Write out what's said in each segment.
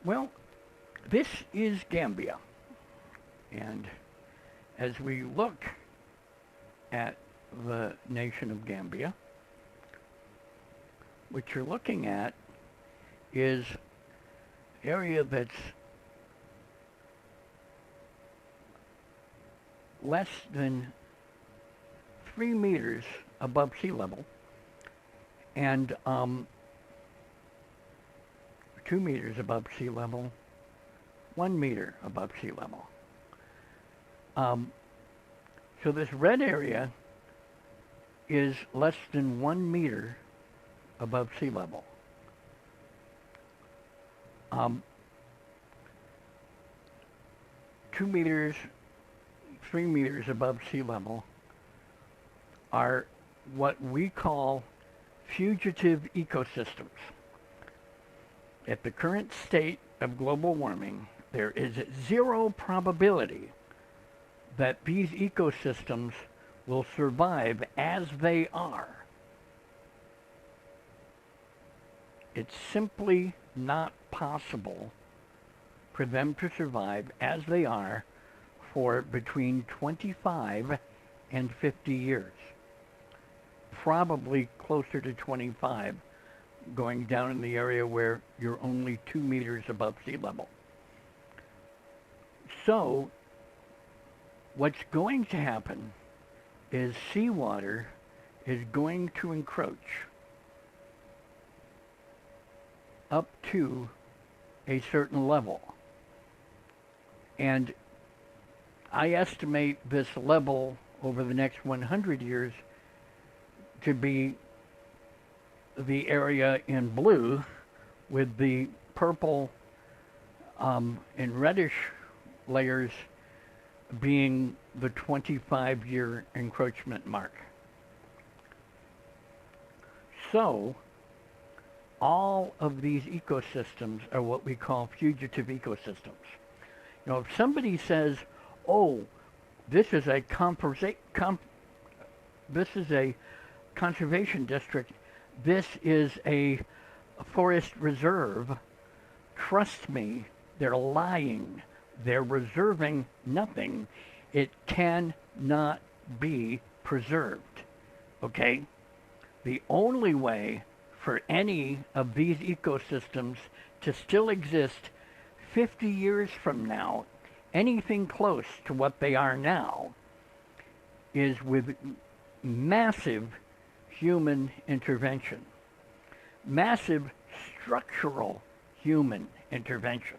Well, this is Gambia. And as we look at the nation of Gambia, what you're looking at is area that's less than 3 meters above sea level and 2 meters above sea level, 1 meter above sea level. So this red area is less than 1 meter above sea level. 2 meters, 3 meters above sea level are what we call fugitive ecosystems. At the current state of global warming, there is zero probability that these ecosystems will survive as they are. It's simply not possible for them to survive as they are for between 25 and 50 years. Probably closer to 25, going down in the area where you're only 2 meters above sea level. So, what's going to happen is seawater is going to encroach up to a certain level. And I estimate this level over the next 100 years to be the area in blue with the purple and reddish layers being the 25-year encroachment mark. So, all of these ecosystems are what we call fugitive ecosystems. You know, if somebody says, "Oh, this is a conservation district, this is a forest reserve," trust me, they're lying. They're reserving nothing. It cannot be preserved. Okay? The only way for any of these ecosystems to still exist 50 years from now, anything close to what they are now, is with massive human intervention. Massive structural human intervention.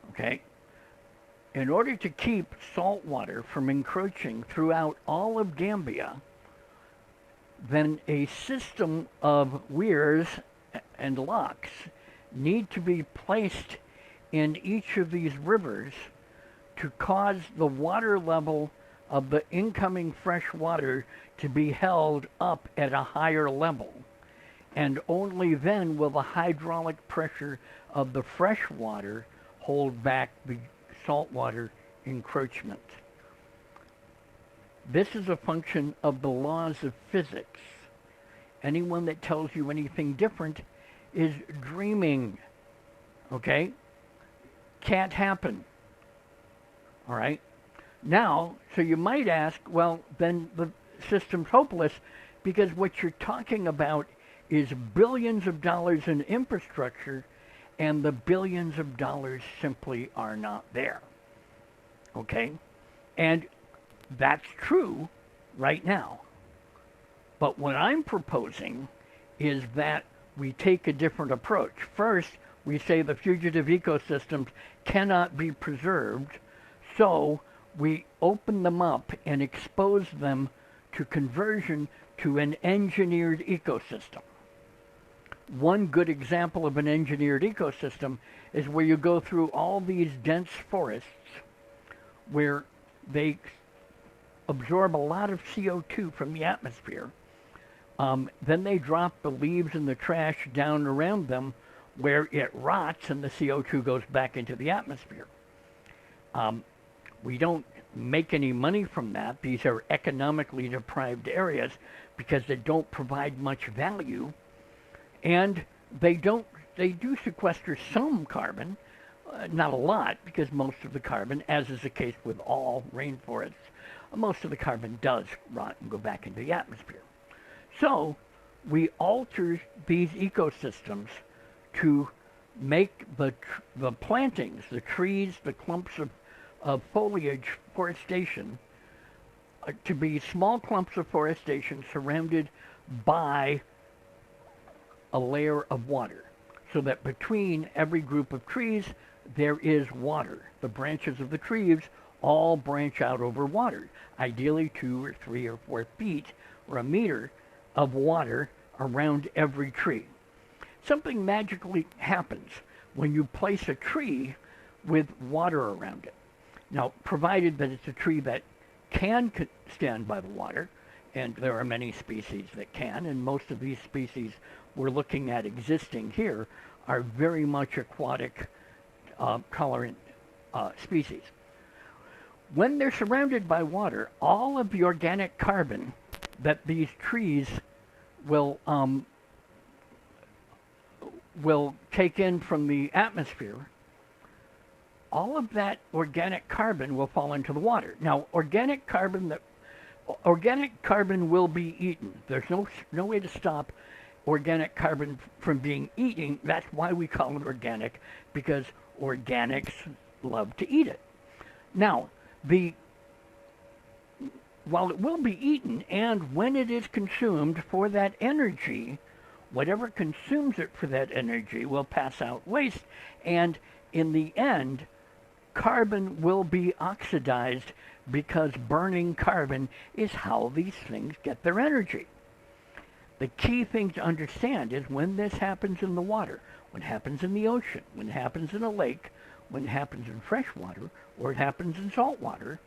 Okay? In order to keep salt water from encroaching throughout all of Gambia, then a system of weirs and locks need to be placed in each of these rivers to cause the water level of the incoming fresh water to be held up at a higher level. And only then will the hydraulic pressure of the fresh water hold back the saltwater encroachment. This is a function of the laws of physics. Anyone that tells you anything different is dreaming. Okay? Can't happen. All right? Now, so you might ask, well, then the system's hopeless, because what you're talking about is billions of dollars in infrastructure, and the billions of dollars simply are not there. Okay? And that's true right now. But what I'm proposing is that we take a different approach. First, we say the fugitive ecosystems cannot be preserved, so we open them up and expose them to conversion to an engineered ecosystem. One good example of an engineered ecosystem is where you go through all these dense forests where they absorb a lot of CO2 from the atmosphere. Then they drop the leaves and the trash down around them where it rots and the CO2 goes back into the atmosphere. We don't make any money from that. These are economically deprived areas because they don't provide much value, and they don't they do sequester some carbon, not a lot, because most of the carbon, as is the case with all rainforests, most of the carbon does rot and go back into the atmosphere. So we alter these ecosystems to make the plantings, the trees, the clumps of foliage, forestation, to be small clumps of forestation surrounded by a layer of water, so that between every group of trees there is water. The branches of the trees all branch out over water, ideally 2 or 3 or 4 feet or a meter of water around every tree. Something magically happens when you place a tree with water around it. Now, provided that it's a tree that can stand by the water, and there are many species that can, and most of these species we're looking at existing here are very much aquatic tolerant species. When they're surrounded by water, all of the organic carbon that these trees will take in from the atmosphere, all of that organic carbon will fall into the water. Now, organic carbon will be eaten. There's no way to stop organic carbon from being eaten. That's why we call it organic, because organics love to eat it. Now, while it will be eaten, and when it is consumed for that energy, whatever consumes it for that energy will pass out waste, and in the end, carbon will be oxidized, because burning carbon is how these things get their energy. The key thing to understand is when this happens in the water, when it happens in the ocean, when it happens in a lake, when it happens in fresh water, or it happens in salt water,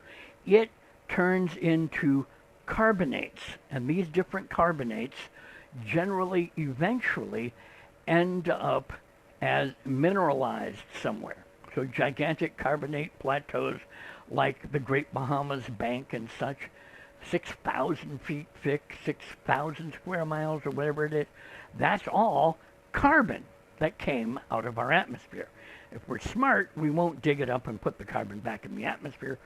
it turns into carbonates. And these different carbonates generally, eventually, end up as mineralized somewhere. So gigantic carbonate plateaus like the Great Bahamas Bank and such, 6,000 feet thick, 6,000 square miles or whatever it is, that's all carbon that came out of our atmosphere. If we're smart, we won't dig it up and put the carbon back in the atmosphere.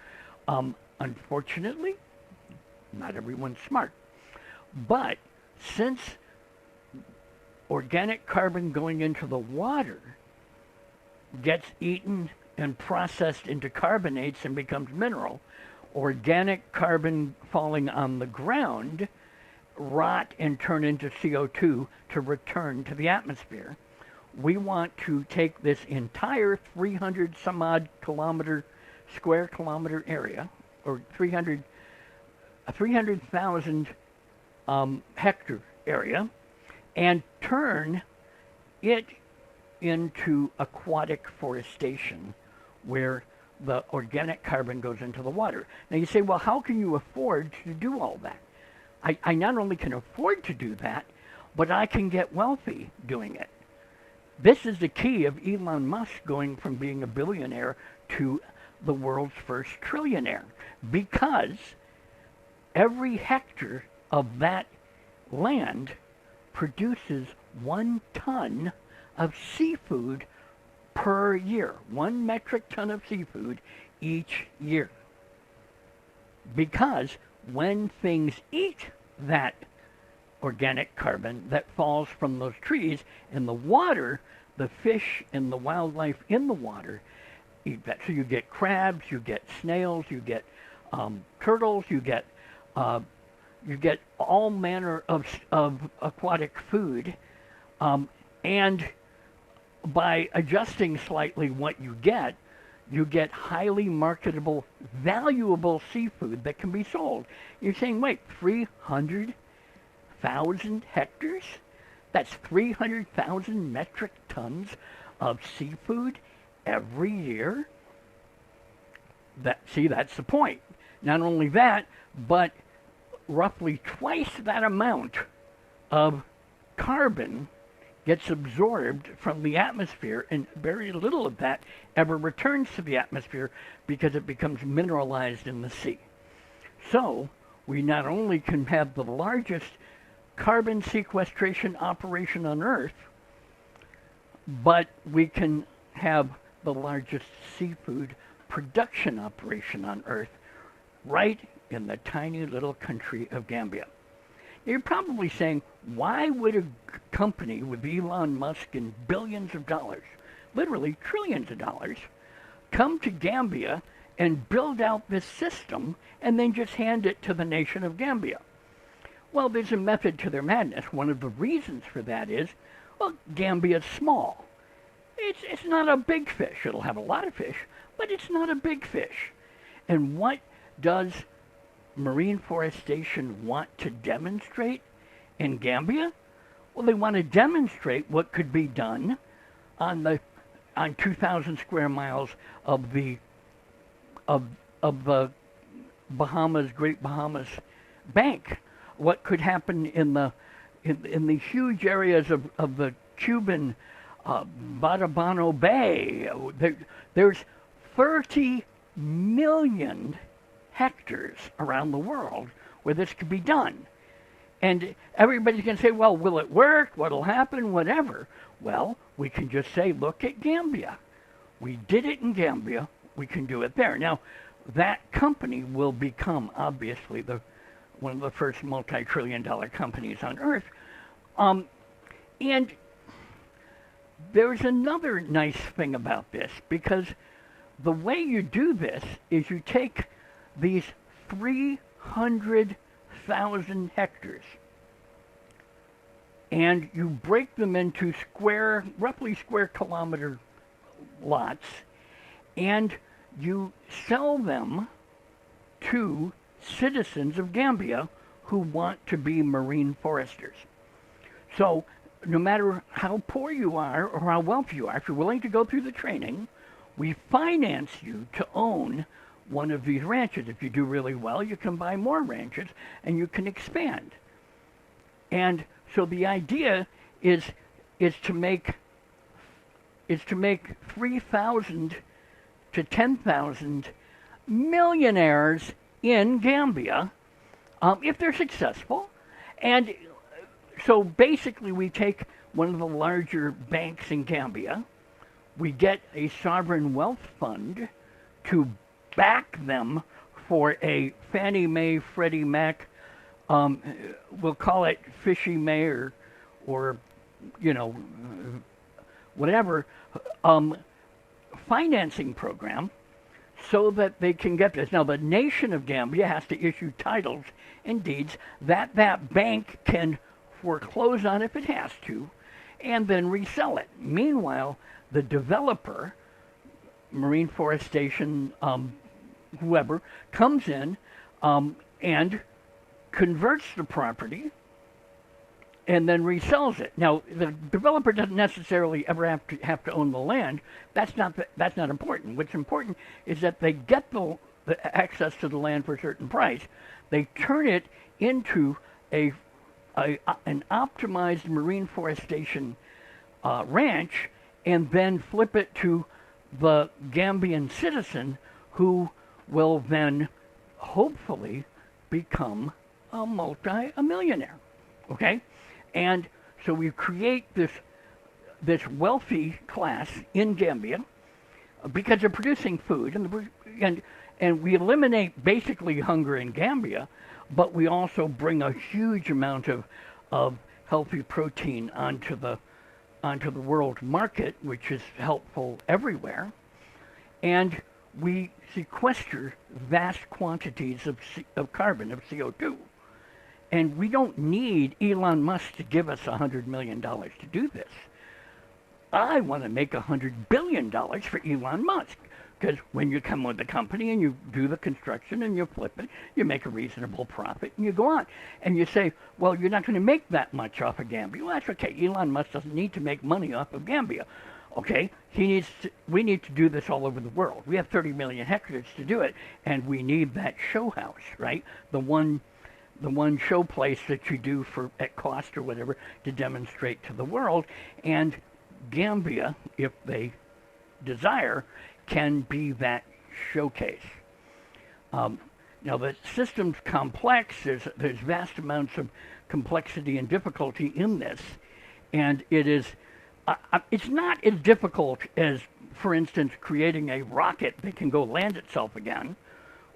Unfortunately, not everyone's smart. But since organic carbon going into the water gets eaten and processed into carbonates and becomes mineral, organic carbon falling on the ground rot and turn into CO2 to return to the atmosphere. We want to take this entire 300 some odd square kilometer area, or 300,000 hectare area, and turn it into aquatic forestation, where the organic carbon goes into the water. Now you say, well, how can you afford to do all that? I not only can afford to do that, but I can get wealthy doing it. This is the key of Elon Musk going from being a billionaire to the world's first trillionaire, because every hectare of that land produces 1 ton of seafood per year, 1 metric ton of seafood each year. Because when things eat that organic carbon that falls from those trees in the water, the fish and the wildlife in the water eat that. So you get crabs, you get snails, you get turtles, you get all manner of aquatic food, and by adjusting slightly what you get highly marketable, valuable seafood that can be sold. You're saying, wait, 300,000 hectares? That's 300,000 metric tons of seafood every year? That's the point. Not only that, but roughly twice that amount of carbon gets absorbed from the atmosphere, and very little of that ever returns to the atmosphere because it becomes mineralized in the sea. So we not only can have the largest carbon sequestration operation on Earth, but we can have the largest seafood production operation on Earth right in the tiny little country of Gambia. You're probably saying, why would a company with Elon Musk and billions of dollars, literally trillions of dollars, come to Gambia and build out this system and then just hand it to the nation of Gambia? Well, there's a method to their madness. One of the reasons for that is, well, Gambia's small. It's not a big fish. It'll have a lot of fish, but it's not a big fish. And what does marine forestation want to demonstrate in Gambia? Well, they want to demonstrate what could be done on 2,000 square miles of the Bahamas, Great Bahamas Bank. What could happen in the huge areas of the Cuban Batabano Bay? There's 30 million hectares around the world where this could be done. And everybody's going to say, well, will it work? What'll happen? Whatever. Well, we can just say, look at Gambia. We did it in Gambia. We can do it there. Now, that company will become, obviously, one of the first multi-trillion-dollar companies on Earth. And there's another nice thing about this, because the way you do this is you take these 300,000 hectares and you break them into roughly square kilometer lots, and you sell them to citizens of Gambia who want to be marine foresters. So no matter how poor you are or how wealthy you are, if you're willing to go through the training, we finance you to own one of these ranches. If you do really well, you can buy more ranches and you can expand. And so the idea is to make 3,000 to 10,000 millionaires in Gambia if they're successful. And so basically we take one of the larger banks in Gambia, we get a sovereign wealth fund to back them for a Fannie Mae, Freddie Mac, we'll call it Fishy Mae or whatever, financing program so that they can get this. Now, the nation of Gambia has to issue titles and deeds that bank can foreclose on if it has to, and then resell it. Meanwhile, the developer, marine forestation, whoever, comes in and converts the property and then resells it. Now, the developer doesn't necessarily ever have to own the land. That's not important. What's important is that they get the access to the land for a certain price. They turn it into an optimized marine forestation ranch, and then flip it to the Gambian citizen, who will then hopefully become a millionaire. Okay? And so we create this wealthy class in Gambia because they're producing food, and we eliminate basically hunger in Gambia, but we also bring a huge amount of healthy protein onto the world market, which is helpful everywhere. And we sequester vast quantities of carbon, of CO2. And we don't need Elon Musk to give us $100 million to do this. I want to make $100 billion for Elon Musk, because when you come with the company and you do the construction and you flip it, you make a reasonable profit and you go on. And you say, well, you're not going to make that much off of Gambia. Well, that's okay. Elon Musk doesn't need to make money off of Gambia. Okay, we need to do this all over the world. We have 30 million hectares to do it, and we need that show house, right? The one show place that you do at cost or whatever to demonstrate to the world. And Gambia, if they desire, can be that showcase. Now the system's complex. There's vast amounts of complexity and difficulty in this, and it is It's not as difficult as, for instance, creating a rocket that can go land itself again,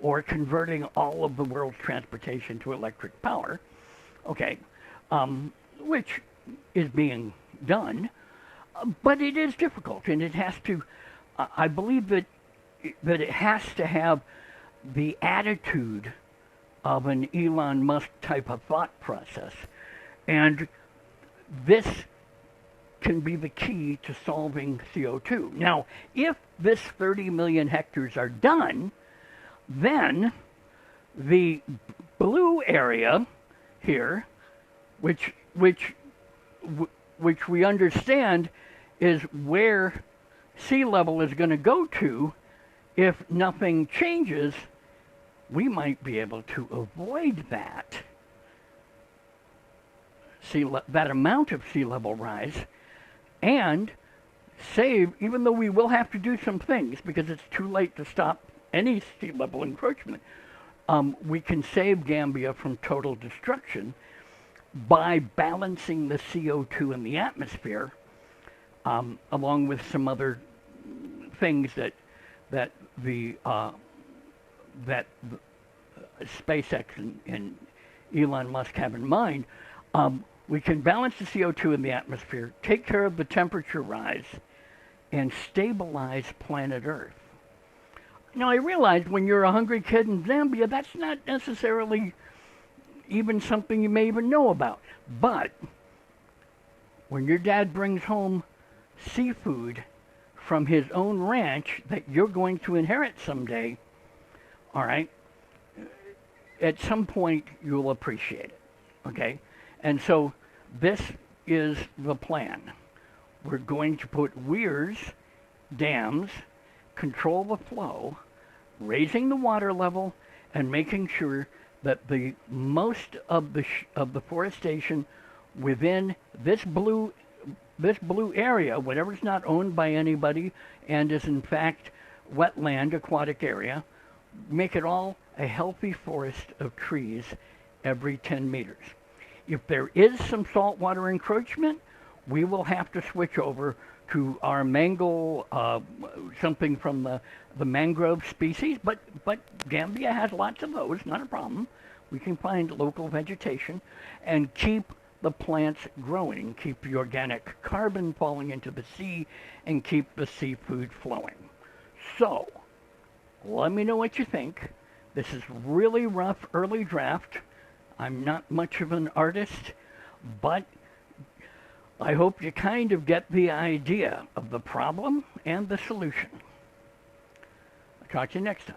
or converting all of the world's transportation to electric power, okay, which is being done, but it is difficult, and it has to. I believe that it has to have the attitude of an Elon Musk type of thought process, and this can be the key to solving CO2. Now, if this 30 million hectares are done, then the blue area here, which we understand is where sea level is going to go to, if nothing changes, we might be able to avoid that that amount of sea level rise, and save, even though we will have to do some things because it's too late to stop any sea level encroachment, we can save Gambia from total destruction by balancing the CO2 in the atmosphere, along with some other things that the SpaceX and Elon Musk have in mind. We can balance the CO2 in the atmosphere, take care of the temperature rise, and stabilize planet Earth. Now, I realize when you're a hungry kid in Zambia, that's not necessarily even something you may even know about. But when your dad brings home seafood from his own ranch that you're going to inherit someday, all right, at some point you'll appreciate it, okay? And so this is the plan. We're going to put weirs, dams, control the flow, raising the water level, and making sure that the most of the forestation within this blue area, whatever's not owned by anybody and is in fact wetland, aquatic area, make it all a healthy forest of trees every 10 meters. If there is some saltwater encroachment, we will have to switch over to our mango, something from the mangrove species, but Gambia has lots of those, not a problem. We can find local vegetation and keep the plants growing, keep the organic carbon falling into the sea, and keep the seafood flowing. So, let me know what you think. This is really rough early draft. I'm not much of an artist, but I hope you kind of get the idea of the problem and the solution. I'll talk to you next time.